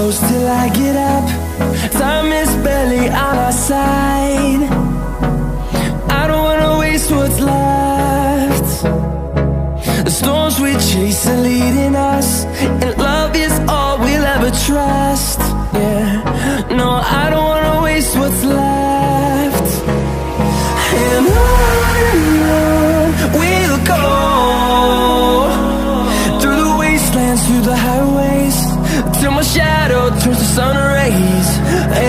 close till I get up. Time is barely on our side. I don't wanna waste what's left. The storms we chase are leading us, and love is all we'll ever trust. Yeah, no, I don't wanna waste what's left. And on we'll go, through the wastelands, through the highways, till my shadow turns to sun rays.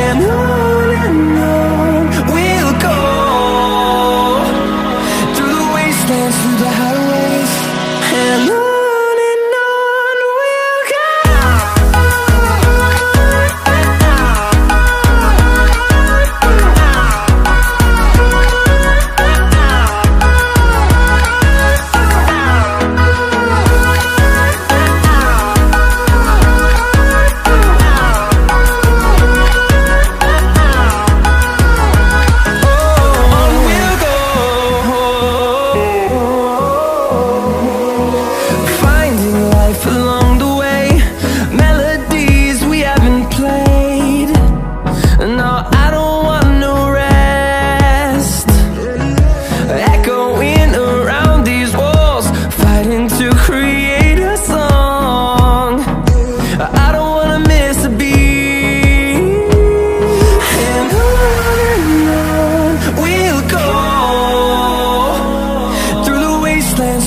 And on we'll go, through the wastelands, through the highways, and on we'll go.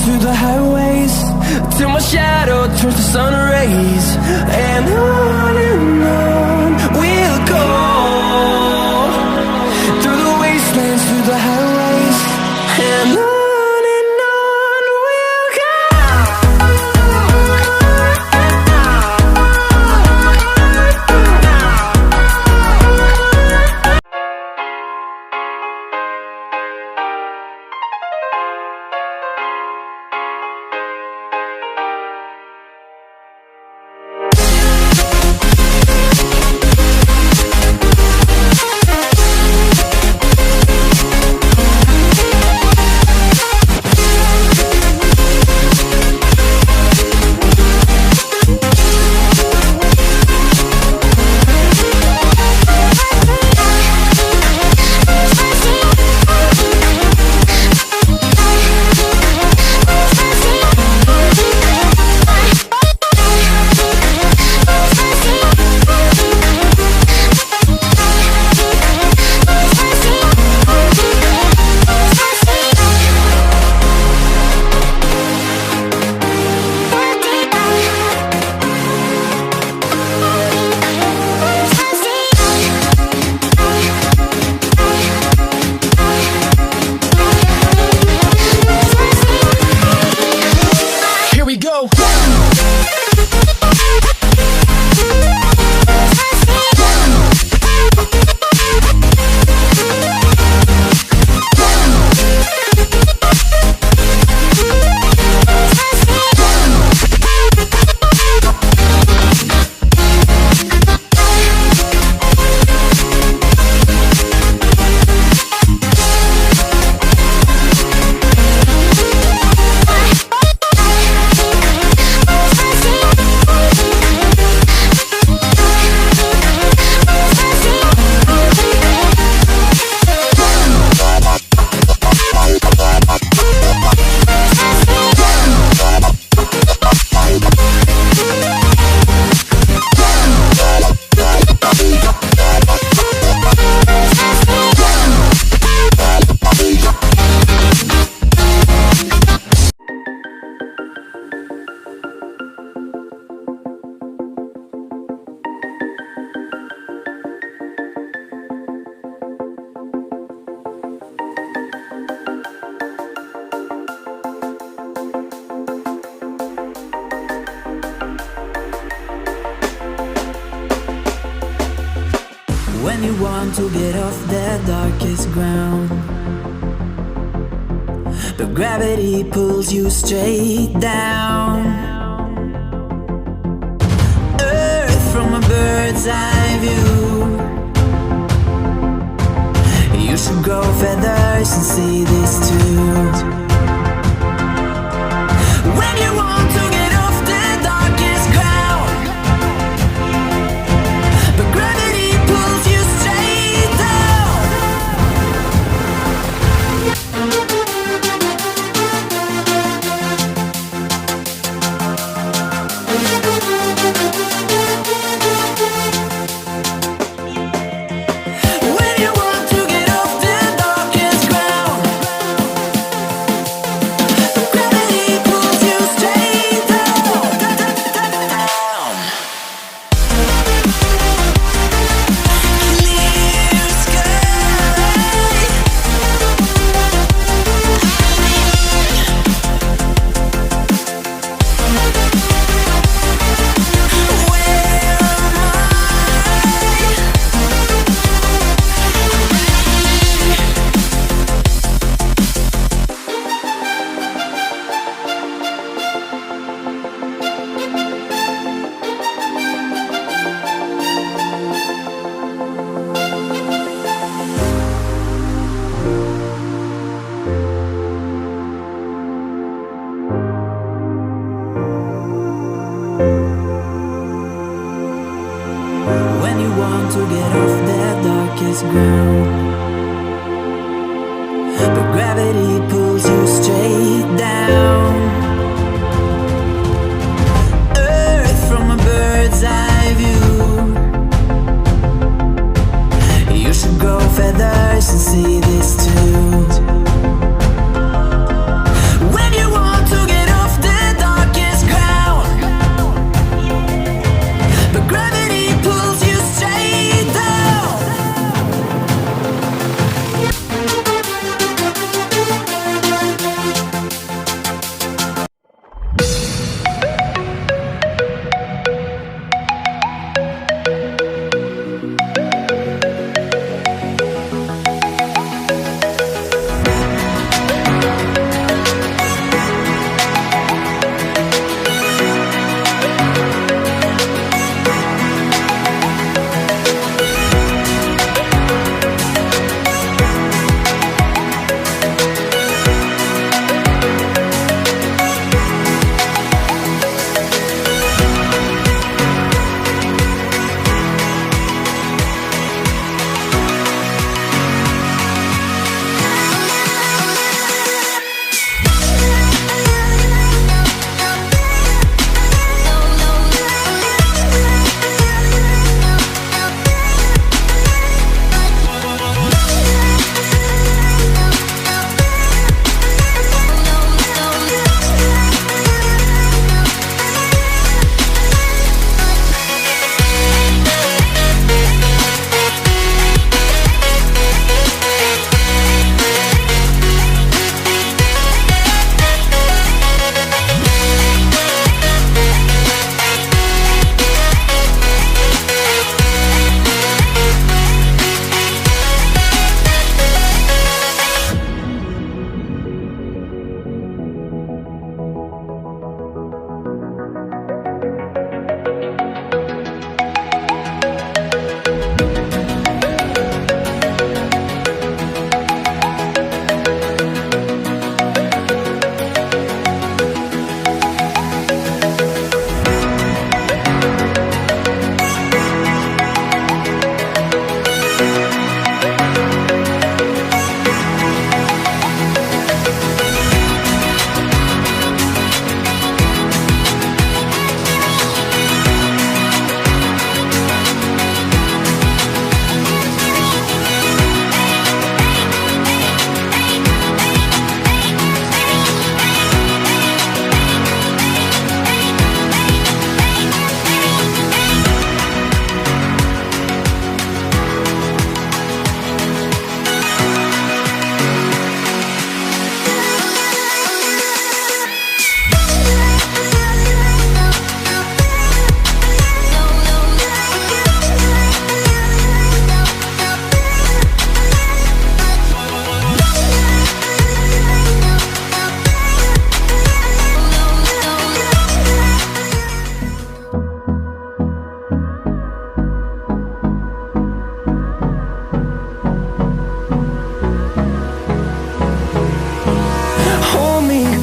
Through the highways, till my shadow turns to sun rays. And on we'll go, through the wastelands, through the highways, and on we'll go. When you want to get off the darkest ground, but gravity pulls you straight down. Earth from a bird's eye view. You should grow feathers and see this too. When you want to get off the darkest ground, darkest ground. But gravity pulls you straight down. Earth from a bird's eye view. You should grow feathers and see this too. When you want to get off the darkest ground, but gravity pulls you straight down.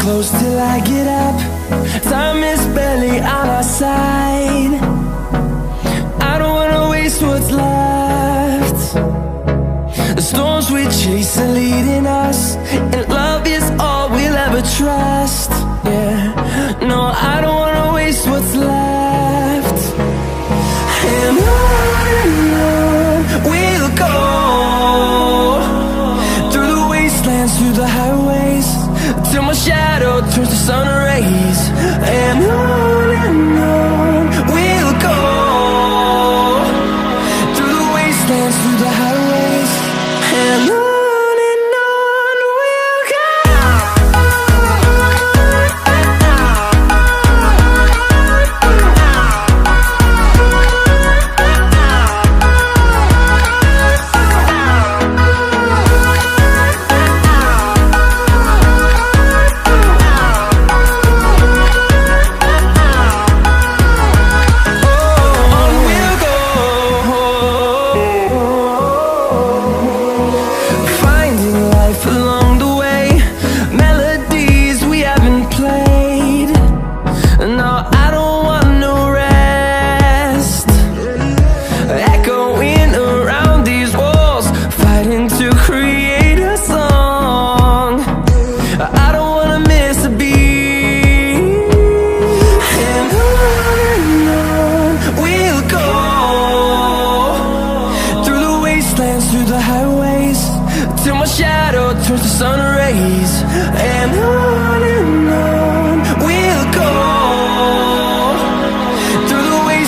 Close till I get up. Time is barely on our side. I don't wanna waste what's left. The storms we chase are leading us, and love is all we'll ever trust. Yeah, no, I don't